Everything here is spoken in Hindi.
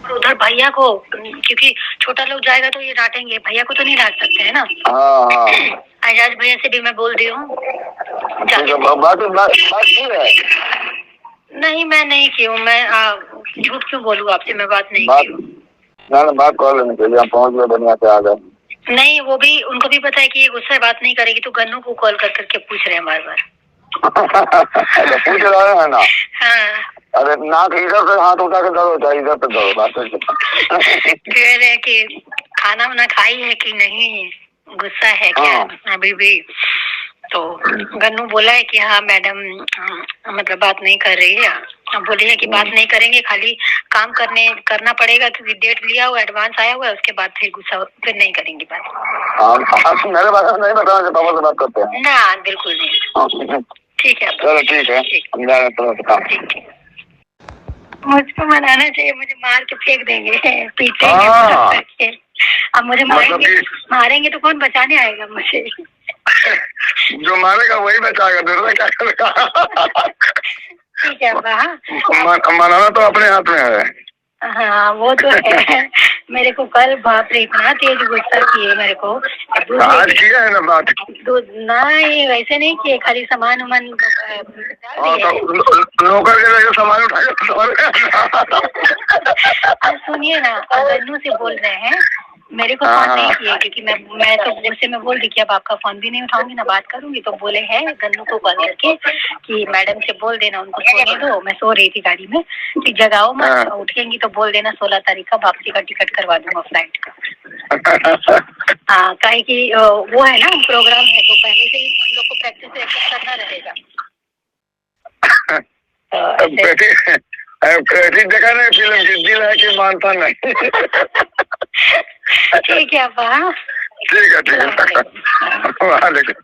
और उधर भैया को, क्योंकि छोटा लोग जाएगा तो ये डांटेंगे, भैया को तो नहीं डांट सकते है ना। आजाद भैया से भी मैं बोल दी हूँ। नहीं मैं नहीं की हूँ, मैं झूठ क्यों बोलूँ आपसे, मैं बात नहीं की हूँ। बात कॉल लेने के लिए हम पहुँच गए, बढ़िया से आ गए। नहीं वो भी, उनको भी पता है कि ये गुस्सा बात नहीं करेगी, तो गन्नू को कॉल कर करके पूछ रहे हैं बार बार। पूछ रहे हैं ना। हाँ। अरे नाक इधर से हाथ उठा के धरो, इधर पे धरो, बात कह रहे कि खाना वाना खाई है कि नहीं, गुस्सा है क्या अभी भी। तो गन्नू बोला है कि हाँ मैडम, मतलब बात नहीं कर रही है। बोली है कि बात नहीं करेंगे, खाली काम करना पड़ेगा क्योंकि डेट लिया हुआ, एडवांस आया हुआ है, उसके बाद फिर गुस्सा, फिर नहीं करेंगे बात। मेरे बारे में नहीं बताओ, पापा से बात करते हैं ना, बिल्कुल नहीं। ठीक है, चलो ठीक है। मुझको मनाना चाहिए, मुझे मार के फेंक देंगे, पीटेंगे। अब मुझे मारेंगे तो कौन बचाने आएगा मुझे। जो मारेगा वही बचाएगा, दूसरा क्या करेगा। ठीक है, मनाना तो अपने हाथ में है। हाँ वो तो है। मेरे को कल बाप रे इतना तेज गुस्सा किए मेरे को। आज किया है ना बात। नहीं वैसे नहीं किए, खाली सामान उमान नौकर के सामान उठाया। सुनिए ना, गन्नू से बोल रहे हैं, मेरे को फोन नहीं किए क्योंकि मैं तो गुस्से में बोल दी कि अब आपका फोन भी नहीं उठाऊंगी ना बात करूंगी। तो बोले हैं गन्नू को कॉल करके कि मैडम से बोल देना उनको सोने दो, मैं सो रही थी गाड़ी में, कि जगाओ मत, उठेंगी तो बोल देना 16 तारीख का वापसी का टिकट करवा दूंगा फ्लाइट का। हाँ, काहे कि वो है ना प्रोग्राम है, तो पहले से ही हम लोग को प्रैक्टिस करना रहेगा। देखा नहीं फिल्म की, दिल है कि मानता नहीं। ठीक है अब्बा। ठीक है। वालेकुम।